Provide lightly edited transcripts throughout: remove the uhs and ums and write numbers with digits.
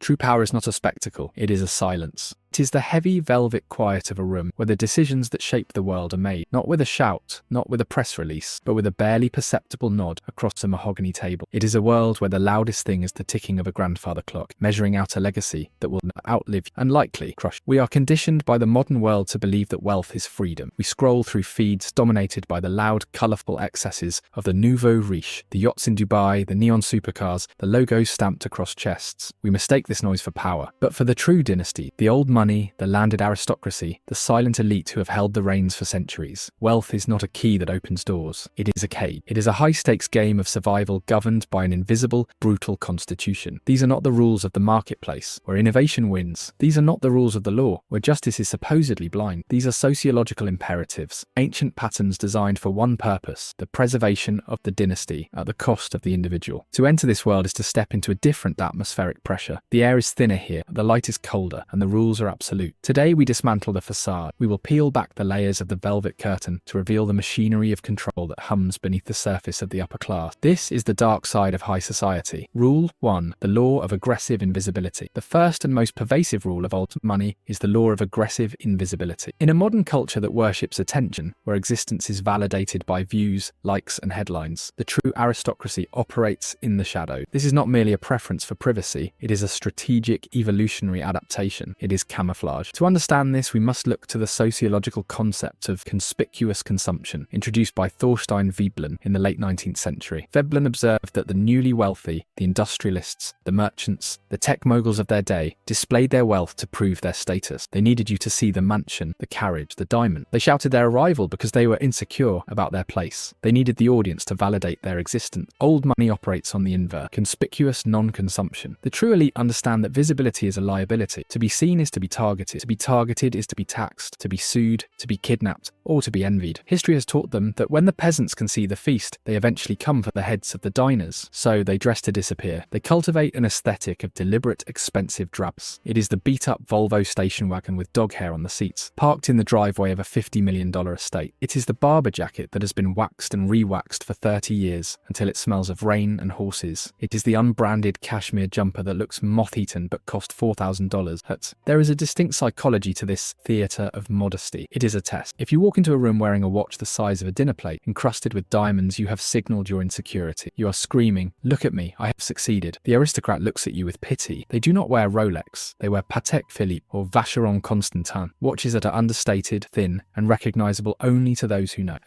True power is not a spectacle, it is a silence. It is the heavy velvet quiet of a room where the decisions that shape the world are made, not with a shout, not with a press release, but with a barely perceptible nod across a mahogany table. It is a world where the loudest thing is the ticking of a grandfather clock, measuring out a legacy that will outlive and likely crush. We are conditioned by the modern world to believe that wealth is freedom. We scroll through feeds dominated by the loud, colourful excesses of the Nouveau Riche, the yachts in Dubai, the neon supercars, the logos stamped across chests. We mistake this noise for power. But for the true dynasty, the old money, the landed aristocracy, the silent elite who have held the reins for centuries, wealth is not a key that opens doors. It is a cage. It is a high-stakes game of survival governed by an invisible, brutal constitution. These are not the rules of the marketplace, where innovation wins. These are not the rules of the law, where justice is supposedly blind. These are sociological imperatives, ancient patterns designed for one purpose, the preservation of the dynasty at the cost of the individual. To enter this world is to step into a different atmospheric pressure. The air is thinner here, the light is colder, and the rules are absolute. Today we dismantle the facade. We will peel back the layers of the velvet curtain to reveal the machinery of control that hums beneath the surface of the upper class. This is the dark side of high society. Rule 1. The law of aggressive invisibility. The first and most pervasive rule of old money is the law of aggressive invisibility. In a modern culture that worships attention, where existence is validated by views, likes, and headlines, the true aristocracy operates in the shadow. This is not merely a preference for privacy, it is a strategic evolutionary adaptation. It is camouflage. To understand this, we must look to the sociological concept of conspicuous consumption, introduced by Thorstein Veblen in the late 19th century. Veblen observed that the newly wealthy, the industrialists, the merchants, the tech moguls of their day, displayed their wealth to prove their status. They needed you to see the mansion, the carriage, the diamond. They shouted their arrival because they were insecure about their place. They needed the audience to validate their existence. Old money operates on the invert, conspicuous non-consumption. The true elite understand that visibility is a liability. To be seen is to be targeted. To be targeted is to be taxed, to be sued, to be kidnapped, or to be envied. History has taught them that when the peasants can see the feast, they eventually come for the heads of the diners. So they dress to disappear. They cultivate an aesthetic of deliberate, expensive drabs. It is the beat-up Volvo station wagon with dog hair on the seats, parked in the driveway of a $50 million estate. It is the barber jacket that has been waxed and re-waxed for 30 years until it smells of rain and horses. It is the unbranded cashmere jumper that looks moth-eaten but cost $4,000. There is a distinct psychology to this theatre of modesty. It is a test. If you walk into a room wearing a watch the size of a dinner plate, encrusted with diamonds, you have signalled your insecurity. You are screaming, "Look at me, I have succeeded." The aristocrat looks at you with pity. They do not wear Rolex. They wear Patek Philippe or Vacheron Constantin, watches that are understated, thin, and recognisable only to those who know.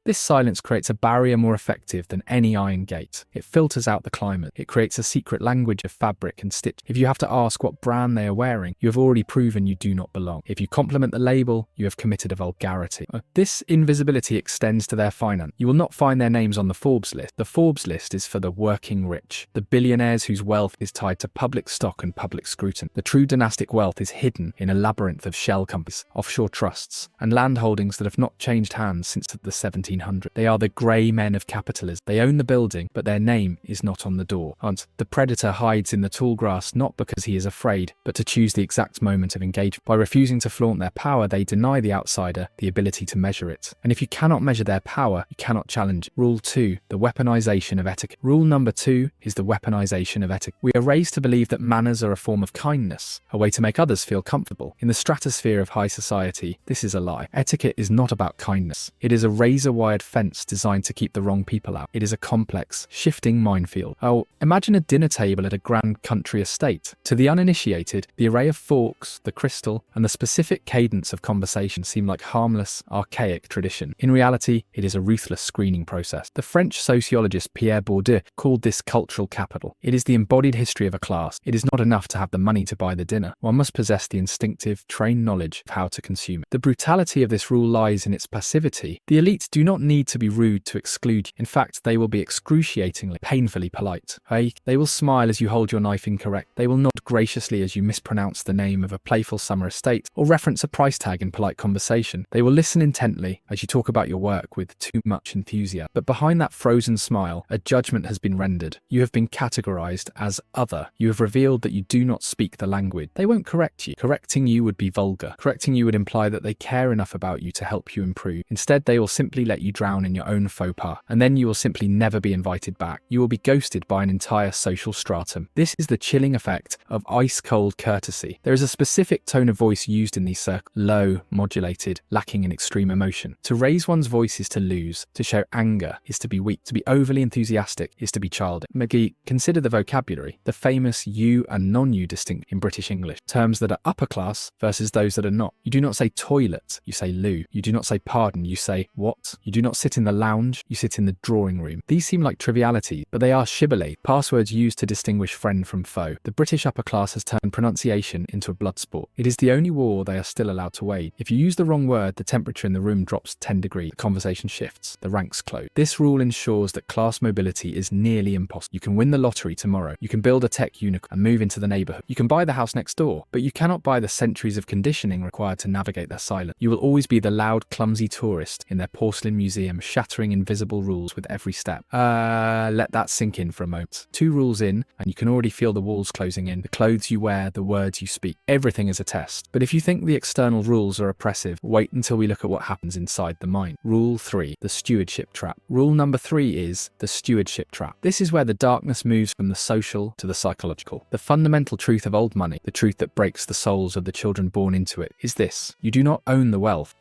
This silence creates a barrier more effective than any iron gate. It filters out the climate. It creates a secret language of fabric and stitch. If you have to ask what brand they are wearing, you have already proven you do not belong. If you compliment the label, you have committed a vulgarity. This invisibility extends to their finance. You will not find their names on the Forbes list. The Forbes list is for the working rich, the billionaires whose wealth is tied to public stock and public scrutiny. The true dynastic wealth is hidden in a labyrinth of shell companies, offshore trusts, and land holdings that have not changed hands since the 1700s. They are the grey men of capitalism. They own the building, but their name is not on the door. The predator hides in the tall grass not because he is afraid, but to choose the exact moment of engagement. By refusing to flaunt their power, they deny the outsider the ability to measure it. And if you cannot measure their power, you cannot challenge it. Rule 2. The weaponization of etiquette. Rule number 2 is the weaponization of etiquette. We are raised to believe that manners are a form of kindness, a way to make others feel comfortable. In the stratosphere of high society, this is a lie. Etiquette is not about kindness. It is a razor-wired fence designed to keep the wrong people out. It is a complex, shifting minefield. Imagine a dinner table at a grand country estate. To the uninitiated, the array of forks, the crystal, and the specific cadence of conversation seem like harmless, archaic tradition. In reality, it is a ruthless screening process. The French sociologist Pierre Bourdieu called this cultural capital. It is the embodied history of a class. It is not enough to have the money to buy the dinner. One must possess the instinctive, trained knowledge of how to consume it. The brutality of this rule lies in its passivity. The elite do not need to be rude to exclude you. In fact, they will be excruciatingly, painfully polite. They will smile as you hold your knife incorrect. They will nod graciously as you mispronounce the name of a playful summer estate, or reference a price tag in polite conversation. They will listen intently as you talk about your work with too much enthusiasm. But behind that frozen smile, a judgment has been rendered. You have been categorized as other. You have revealed that you do not speak the language. They won't correct you. Correcting you would be vulgar. Correcting you would imply that they care enough about you to help you improve. Instead, they will simply let you drown in your own faux pas, and then you will simply never be invited back. You will be ghosted by an entire social stratum. This is the chilling effect of ice-cold courtesy. There is a specific tone of voice used in these circles: low, modulated, lacking in extreme emotion. To raise one's voice is to lose. To show anger is to be weak. To be overly enthusiastic is to be childish. McGee, consider the vocabulary. The famous you and non-you distinct in British English. Terms that are upper class versus those that are not. You do not say toilet, you say loo. You do not say pardon, you say what? You do not sit in the lounge, you sit in the drawing room. These seem like trivialities, but they are shibboleth, passwords used to distinguish friend from foe. The British upper class has turned pronunciation into a blood sport. It is the only war they are still allowed to wage. If you use the wrong word, the temperature in the room drops 10 degrees. The conversation shifts. The ranks close. This rule ensures that class mobility is nearly impossible. You can win the lottery tomorrow. You can build a tech unicorn and move into the neighborhood. You can buy the house next door, but you cannot buy the centuries of conditioning required to navigate their silence. You will always be the loud, clumsy tourist in their porcelain museum, shattering invisible rules with every step. Let that sink in for a moment. 2 rules in, and you can already feel the walls closing in. The clothes you wear, the words you speak. Everything is a test. But if you think the external rules are oppressive, wait until we look at what happens inside the mind. Rule 3. The Stewardship Trap. Rule number 3 is the Stewardship Trap. This is where the darkness moves from the social to the psychological. The fundamental truth of old money, the truth that breaks the souls of the children born into it, is this: you do not own the wealth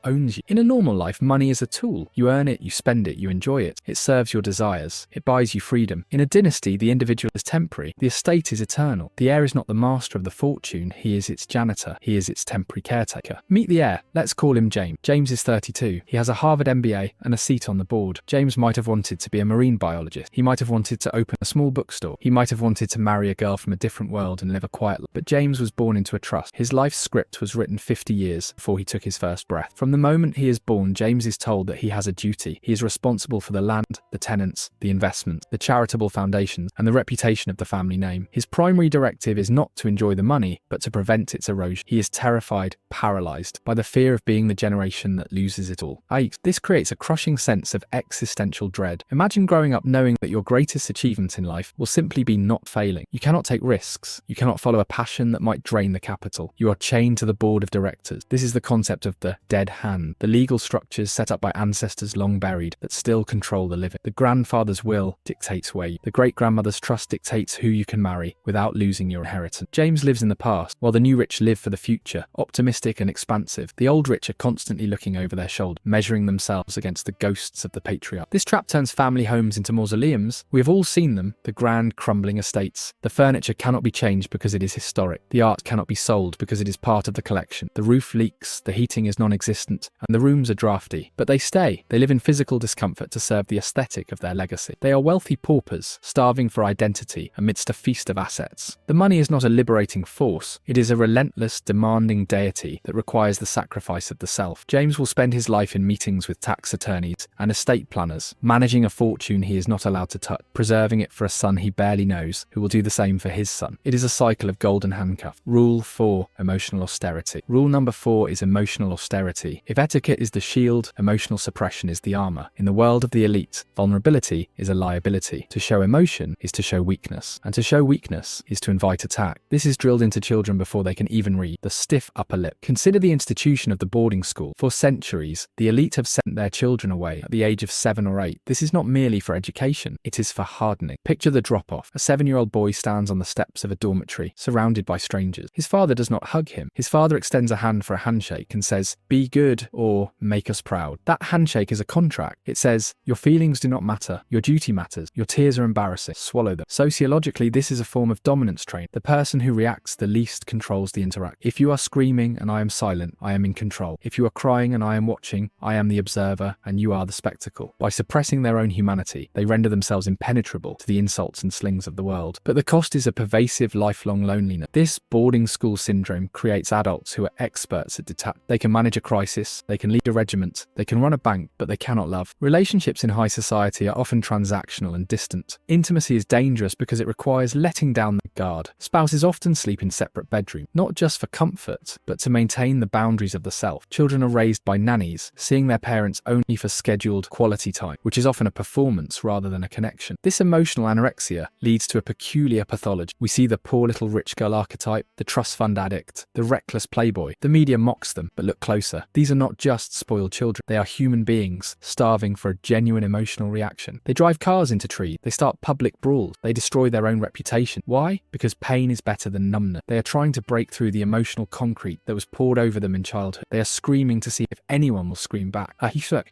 owns you. In a normal life, money is a tool. You earn it, you spend it, you enjoy it. It serves your desires. It buys you freedom. In a dynasty, the individual is temporary. The estate is eternal. The heir is not the master of the fortune. He is its janitor. He is its temporary caretaker. Meet the heir. Let's call him James. James is 32. He has a Harvard MBA and a seat on the board. James might have wanted to be a marine biologist. He might have wanted to open a small bookstore. He might have wanted to marry a girl from a different world and live a quiet life. But James was born into a trust. His life script was written 50 years before he took his first breath. From the moment he is born, James is told that he has a duty. He is responsible for the land, the tenants, the investment, the charitable foundations, and the reputation of the family name. His primary directive is not to enjoy the money, but to prevent its erosion. He is terrified, paralyzed by the fear of being the generation that loses it all. This creates a crushing sense of existential dread. Imagine growing up knowing that your greatest achievement in life will simply be not failing. You cannot take risks. You cannot follow a passion that might drain the capital. You are chained to the board of directors. This is the concept of the dead hand, the legal structures set up by ancestors long buried that still control the living. The grandfather's will dictates where you. The great-grandmother's trust dictates who you can marry without losing your inheritance. James lives in the past, while the new rich live for the future, optimistic and expansive. The old rich are constantly looking over their shoulder, measuring themselves against the ghosts of the patriarch. This trap turns family homes into mausoleums. We have all seen them, the grand crumbling estates. The furniture cannot be changed because it is historic. The art cannot be sold because it is part of the collection. The roof leaks, the heating is non-existent, and the rooms are drafty. But they stay. They live in physical discomfort to serve the aesthetic of their legacy. They are wealthy paupers, starving for identity amidst a feast of assets. The money is not a liberating force. It is a relentless, demanding deity that requires the sacrifice of the self. James will spend his life in meetings with tax attorneys and estate planners, managing a fortune he is not allowed to touch, preserving it for a son he barely knows, who will do the same for his son. It is a cycle of golden handcuff. Rule 4. Emotional austerity. Rule number 4 is emotional austerity. If etiquette is the shield, emotional suppression is the armor. In the world of the elite, vulnerability is a liability. To show emotion is to show weakness, and to show weakness is to invite attack. This is drilled into children before they can even read. The stiff upper lip. Consider the institution of the boarding school. For centuries, the elite have sent their children away at the age of 7 or 8. This is not merely for education, it is for hardening. Picture the drop-off. A 7-year-old boy stands on the steps of a dormitory, surrounded by strangers. His father does not hug him. His father extends a hand for a handshake and says, "Be good," or "Make us proud." That handshake is a contract. It says, your feelings do not matter, your duty matters, your tears are embarrassing, swallow them. Sociologically, this is a form of dominance training. The person who reacts the least controls the interaction. If you are screaming and I am silent, I am in control. If you are crying and I am watching, I am the observer and you are the spectacle. By suppressing their own humanity, they render themselves impenetrable to the insults and slings of the world. But the cost is a pervasive lifelong loneliness. This boarding school syndrome creates adults who are experts at detach. They can manage a crisis, they can lead a regiment, they can run a bank, but they cannot love. Relationships in high society are often transactional and distant. Intimacy is dangerous because it requires letting down the guard. Spouses often sleep in separate beds. bedroom, not just for comfort, but to maintain the boundaries of the self. Children are raised by nannies, seeing their parents only for scheduled quality time, which is often a performance rather than a connection. This emotional anorexia leads to a peculiar pathology. We see the poor little rich girl archetype, the trust fund addict, the reckless playboy. The media mocks them, but look closer. These are not just spoiled children. They are human beings, starving for a genuine emotional reaction. They drive cars into trees. They start public brawls. They destroy their own reputation. Why? Because pain is better than numbness. They are trying to break through the emotional concrete that was poured over them in childhood. They are screaming to see if anyone will scream back.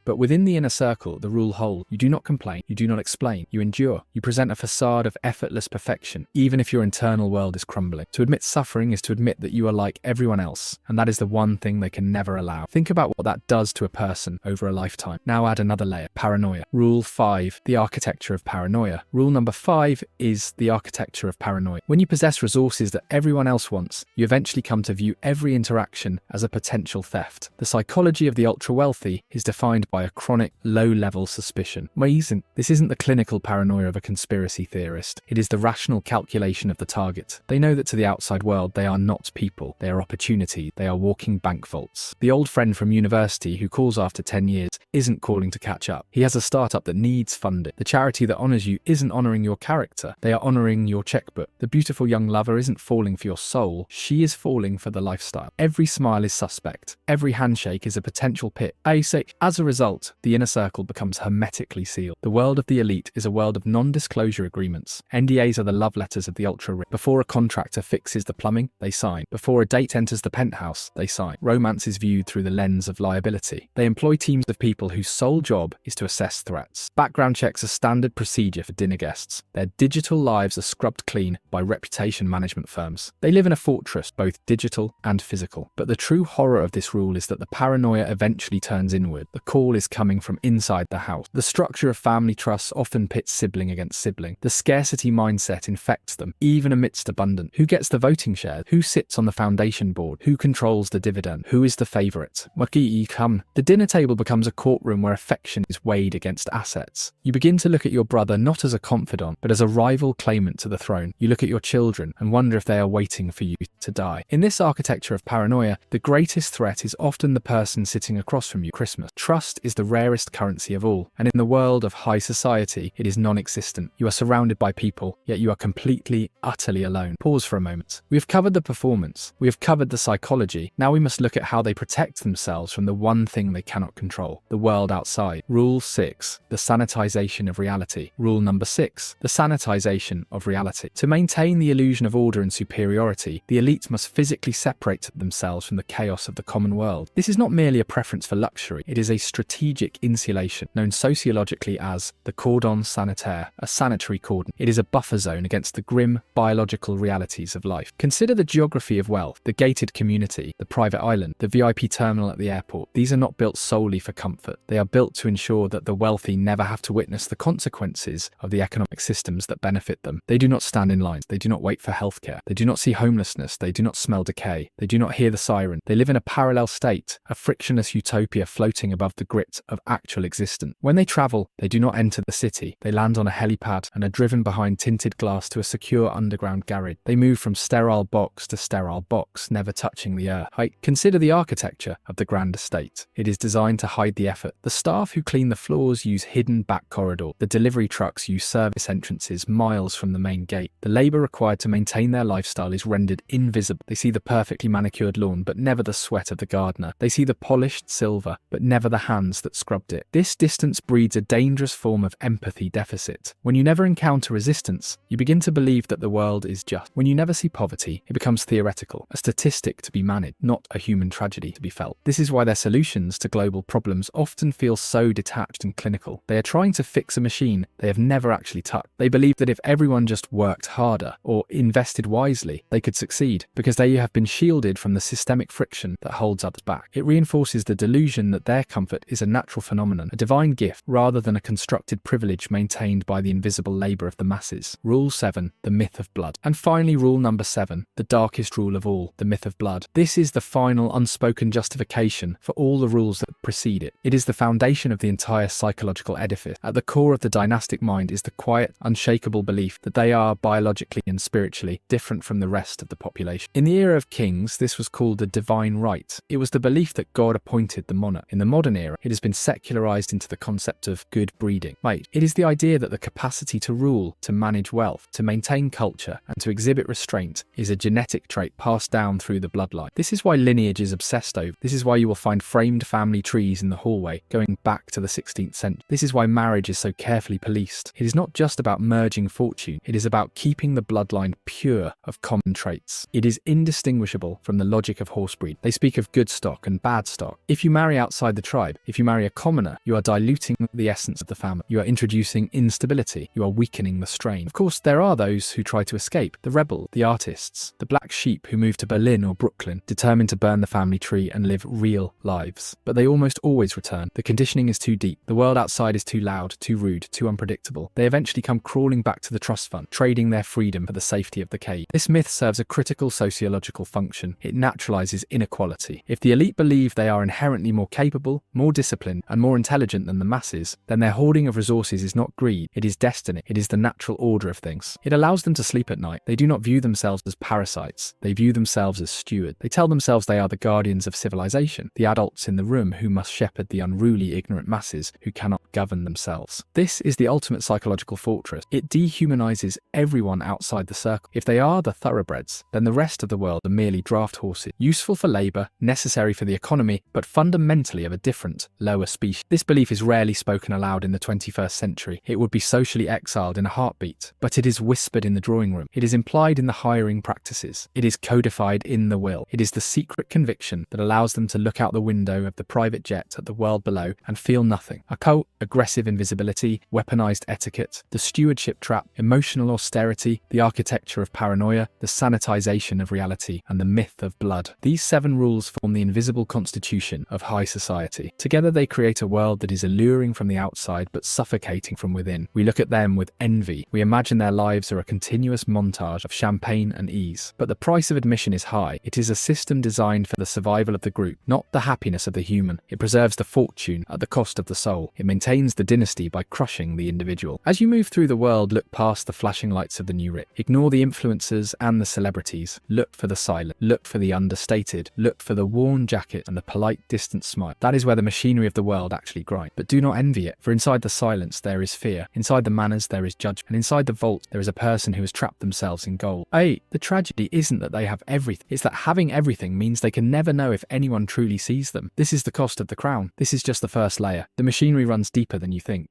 But within the inner circle, the rule holds. You do not complain. You do not explain. You endure. You present a facade of effortless perfection, even if your internal world is crumbling. To admit suffering is to admit that you are like everyone else, and that is the one thing they can never allow. Think about what that does to a person over a lifetime. Now add another layer. Paranoia. Rule 5. The architecture of paranoia. Rule number 5 is the architecture of paranoia. When you possess resources that everyone else wants, you eventually come to view every interaction as a potential theft. The psychology of the ultra-wealthy is defined by a chronic, low-level suspicion. This isn't the clinical paranoia of a conspiracy theorist. It is the rational calculation of the target. They know that to the outside world, they are not people. They are opportunity. They are walking bank vaults. The old friend from university who calls after 10 years isn't calling to catch up. He has a startup that needs funding. The charity that honors you isn't honoring your character. They are honoring your checkbook. The beautiful young lover isn't falling for your soul. She is falling for the lifestyle. Every smile is suspect. Every handshake is a potential pit. As a result, the inner circle becomes hermetically sealed. The world of the elite is a world of non-disclosure agreements. NDAs are the love letters of the ultra-rich. Before a contractor fixes the plumbing, they sign. Before a date enters the penthouse, they sign. Romance is viewed through the lens of liability. They employ teams of people whose sole job is to assess threats. Background checks are standard procedure for dinner guests. Their digital lives are scrubbed clean by reputation management firms. They live in a fortress, both digital and physical. But the true horror of this rule is that the paranoia eventually turns inward. The call is coming from inside the house. The structure of family trusts often pits sibling against sibling. The scarcity mindset infects them, even amidst abundance. Who gets the voting share? Who sits on the foundation board? Who controls the dividend? Who is the favourite? The dinner table becomes a courtroom where affection is weighed against assets. You begin to look at your brother not as a confidant, but as a rival claimant to the throne. You look at your children and wonder if they are waiting for you to die. In this architecture of paranoia, the greatest threat is often the person sitting across from you. Christmas. Trust is the rarest currency of all, and in the world of high society, it is non-existent. You are surrounded by people, yet you are completely, utterly alone. Pause for a moment. We have covered the performance. We have covered the psychology. Now we must look at how they protect themselves from the one thing they cannot control, the world outside. Rule 6. The sanitization of reality. Rule number 6. The sanitization of reality. To maintain the illusion of order and superiority, the elite must physically separate themselves from the chaos of the common world. This is not merely a preference for luxury. It is a strategic insulation, known sociologically as the cordon sanitaire, a sanitary cordon. It is a buffer zone against the grim biological realities of life. Consider the geography of wealth, the gated community, the private island, the VIP terminal at the airport. These are not built solely for comfort. They are built to ensure that the wealthy never have to witness the consequences of the economic systems that benefit them. They do not stand in lines. They do not wait for healthcare. They do not see homelessness. They do not smell decay. They do not hear the siren. They live in a parallel state, a frictionless utopia floating above the grit of actual existence. When they travel, they do not enter the city. They land on a helipad and are driven behind tinted glass to a secure underground garage. They move from sterile box to sterile box, never touching the earth. Consider the architecture of the grand estate. It is designed to hide the effort. The staff who clean the floors use hidden back corridor. The delivery trucks use service entrances miles from the main gate. The labor required to maintain their lifestyle is rendered invisible. They see the perfectly manicured lawn, but never the sweat of the gardener. They see the polished silver, but never the hands that scrubbed it. This distance breeds a dangerous form of empathy deficit. When you never encounter resistance, you begin to believe that the world is just. When you never see poverty, it becomes theoretical, a statistic to be managed, not a human tragedy to be felt. This is why their solutions to global problems often feel so detached and clinical. They are trying to fix a machine they have never actually touched. They believe that if everyone just worked harder or invested wisely, they could succeed, because they have been shielded from the systemic friction that holds others back. It reinforces the delusion that their comfort is a natural phenomenon, a divine gift, rather than a constructed privilege maintained by the invisible labor of the masses. Rule 7. The myth of blood. And finally, rule number 7. The darkest rule of all, the myth of blood. This is the final unspoken justification for all the rules that precede it. It It is the foundation of the entire psychological edifice. At the core of the dynastic mind is the quiet, unshakable belief that they are biologically and spiritually different from the rest of the population. In the era of kings, this was called the divine right. It was the belief that God appointed the monarch. In the modern era, it has been secularized into the concept of good breeding. It is the idea that the capacity to rule, to manage wealth, to maintain culture, and to exhibit restraint is a genetic trait passed down through the bloodline. This is why lineage is obsessed over. This is why you will find framed family trees in the hallway going back to the 16th century. This is why marriage is so carefully policed. It is not just about merging fortune, it is about keeping the bloodline pure of common traits. It is indistinguishable from the logic of horsebreed. They speak of good stock and bad stock. If you marry outside the tribe, if you marry a commoner, you are diluting the essence of the family. You are introducing instability. You are weakening the strain. Of course, there are those who try to escape. The rebel, the artists, the black sheep who move to Berlin or Brooklyn, determined to burn the family tree and live real lives. But they almost always return. The conditioning is too deep. The world outside is too loud, too rude, too unpredictable. They eventually come crawling back to the trust fund, trading their freedom for the safety of the cave. This myth serves a critical sociological function. It naturalizes inequality. If the elite believe they are inherently more capable, more disciplined, and more intelligent than the masses, then their hoarding of resources is not greed, it is destiny. It is the natural order of things. It allows them to sleep at night. They do not view themselves as parasites. They view themselves as stewards. They tell themselves they are the guardians of civilization, the adults in the room who must shepherd the unruly, ignorant masses who cannot govern themselves. This is the ultimate psychological fortress. It dehumanizes everyone outside the circle. If they are the thoroughbreds, then the rest of the world are merely draft horses, useful for labor, necessary for the economy, but fundamentally of a different, lower species. This belief is rarely spoken aloud in the 21st century. It would be socially exiled in a heartbeat, but it is whispered in the drawing room. It is implied in the hiring practices. It is codified in the will. It is the secret conviction that allows them to look out the window of the private jet at the world below and feel nothing. Occult, aggressive invisibility, weaponized etiquette, the stewardship trap, emotional austerity, the architecture of paranoia, the sanitization of reality, and the myth of blood. These 7 rules form the invisible constitution of high society. Together they create a world that is alluring from the outside but suffocating from within. We look at them with envy. We imagine their lives are a continuous montage of champagne and ease. But the price of admission is high. It is a system designed for the survival of the group, not the happiness of the human. It preserves the fortune at the cost of the soul. It maintains the dynasty by crushing the individual. As you move through the world, look past the flashing lights of the Nouveau Riche. Ignore the influencers and the celebrities. Look for the silent. Look for the understated. Look for the worn jacket and the polite, distant smile. That is where the machinery of the world actually grinds. But do not envy it, for inside the silence there is fear. Inside the manners there is judgment. And inside the vault there is a person who has trapped themselves in gold. The tragedy isn't that they have everything. It's that having everything means they can never know if anyone truly sees them. This is the cost of the crown. This is just the first layer. The machinery runs deeper than you think.